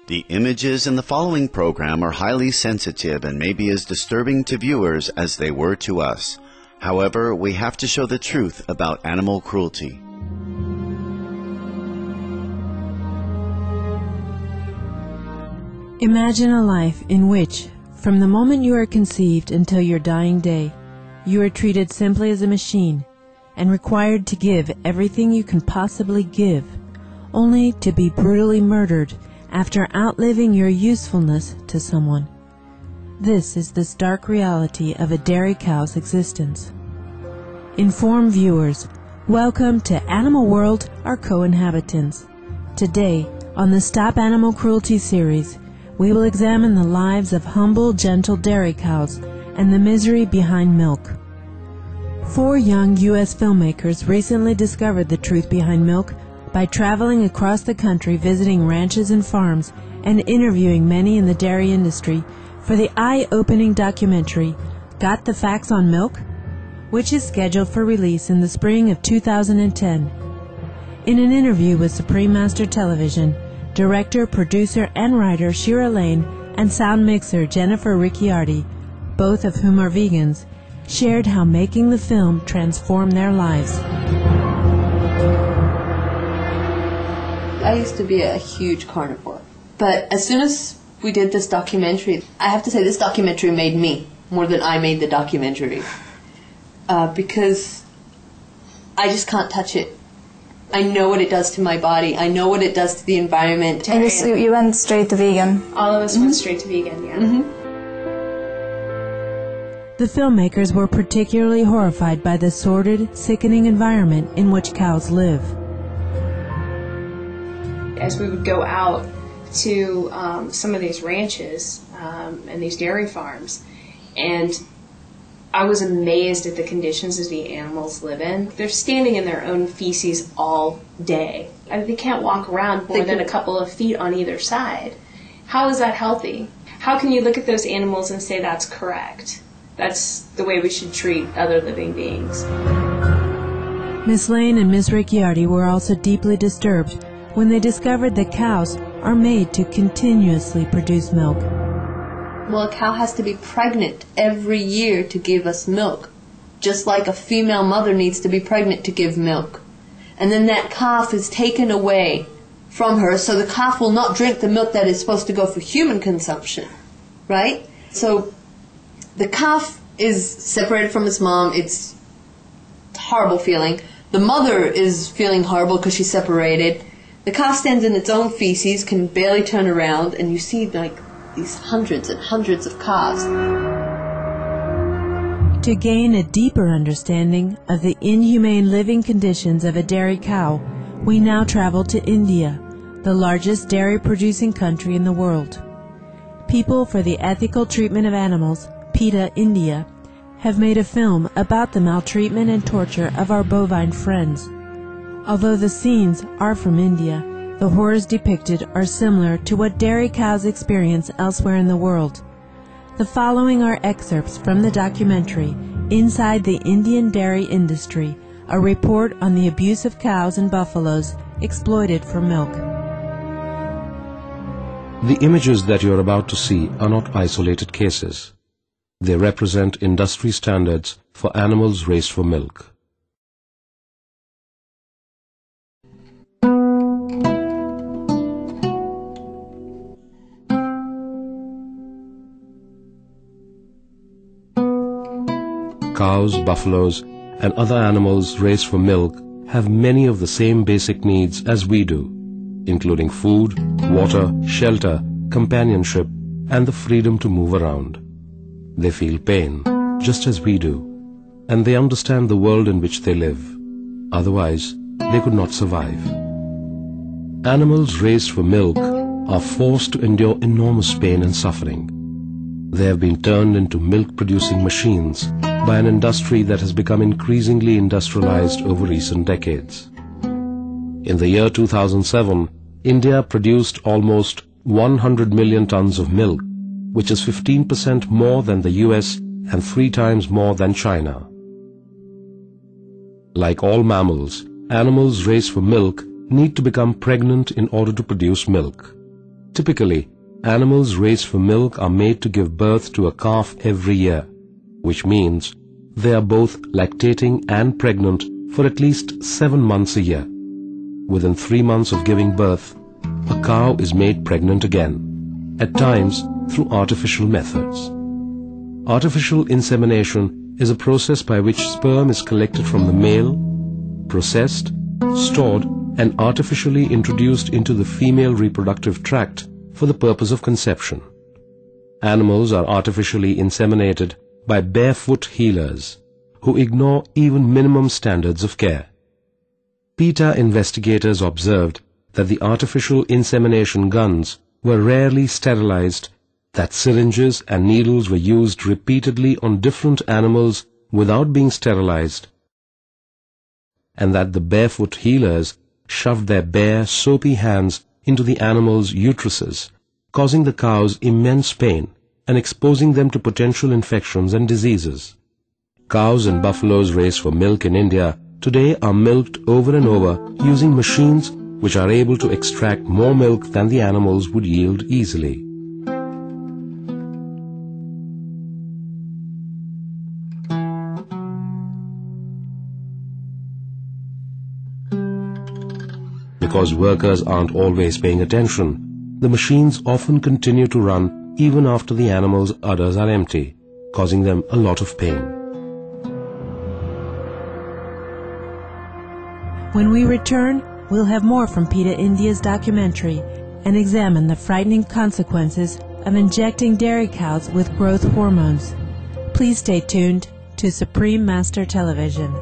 The images in the following program are highly sensitive and may be as disturbing to viewers as they were to us. However, we have to show the truth about animal cruelty. Imagine a life in which, from the moment you are conceived until your dying day, you are treated simply as a machine and required to give everything you can possibly give, only to be brutally murdered after outliving your usefulness to someone. This is the stark reality of a dairy cow's existence. Informed viewers, welcome to Animal World, our co-inhabitants. Today, on the Stop Animal Cruelty series, we will examine the lives of humble, gentle dairy cows and the misery behind milk. 4 young U.S. filmmakers recently discovered the truth behind milk by traveling across the country, visiting ranches and farms, and interviewing many in the dairy industry for the eye-opening documentary, Got the Facts on Milk?, which is scheduled for release in the spring of 2010. In an interview with Supreme Master Television, director, producer, and writer Shira Lane and sound mixer Jennifer Ricciardi, both of whom are vegans, shared how making the film transformed their lives. I used to be a huge carnivore, but as soon as we did this documentary, I have to say this documentary made me more than I made the documentary, because I just can't touch it. I know what it does to my body. I know what it does to the environment. And you went straight to vegan? All of us went straight to vegan, yeah. The filmmakers were particularly horrified by the sordid, sickening environment in which cows live. As we would go out to some of these ranches and these dairy farms, and I was amazed at the conditions that the animals live in. They're standing in their own feces all day. I mean, they can't walk around more than a couple of feet on either side. How is that healthy? How can you look at those animals and say that's correct? That's the way we should treat other living beings. Ms. Lane and Ms. Ricciardi were also deeply disturbed when they discovered that cows are made to continuously produce milk. Well, a cow has to be pregnant every year to give us milk, just like a female mother needs to be pregnant to give milk. And then that calf is taken away from her, so the calf will not drink the milk that is supposed to go for human consumption, right? So the calf is separated from its mom. It's a horrible feeling. The mother is feeling horrible because she's separated. The calf stands in its own feces, can barely turn around, and you see like these hundreds and hundreds of calves. To gain a deeper understanding of the inhumane living conditions of a dairy cow, we now travel to India, the largest dairy-producing country in the world. People for the Ethical Treatment of Animals, PETA India, have made a film about the maltreatment and torture of our bovine friends. Although the scenes are from India, the horrors depicted are similar to what dairy cows experience elsewhere in the world. The following are excerpts from the documentary, Inside the Indian Dairy Industry, a report on the abuse of cows and buffaloes exploited for milk. The images that you are about to see are not isolated cases. They represent industry standards for animals raised for milk. Cows, buffaloes, and other animals raised for milk have many of the same basic needs as we do, including food, water, shelter, companionship, and the freedom to move around. They feel pain, just as we do, and they understand the world in which they live. Otherwise, they could not survive. Animals raised for milk are forced to endure enormous pain and suffering. They have been turned into milk-producing machines by an industry that has become increasingly industrialized over recent decades. In the year 2007, India produced almost 100 million tons of milk, which is 15% more than the US and 3 times more than China. Like all mammals, animals raised for milk need to become pregnant in order to produce milk. Typically, animals raised for milk are made to give birth to a calf every year, which means they are both lactating and pregnant for at least 7 months a year. Within 3 months of giving birth, a cow is made pregnant again, at times through artificial methods. Artificial insemination is a process by which sperm is collected from the male, processed, stored, and artificially introduced into the female reproductive tract for the purpose of conception. Animals are artificially inseminated by barefoot healers who ignore even minimum standards of care. PETA investigators observed that the artificial insemination guns were rarely sterilized, that syringes and needles were used repeatedly on different animals without being sterilized, and that the barefoot healers shoved their bare, soapy hands into the animals' uteruses, causing the cows immense pain and exposing them to potential infections and diseases. Cows and buffaloes raised for milk in India today are milked over and over using machines which are able to extract more milk than the animals would yield easily. Because workers aren't always paying attention, the machines often continue to run even after the animals' udders are empty, causing them a lot of pain. When we return, we'll have more from PETA India's documentary and examine the frightening consequences of injecting dairy cows with growth hormones. Please stay tuned to Supreme Master Television.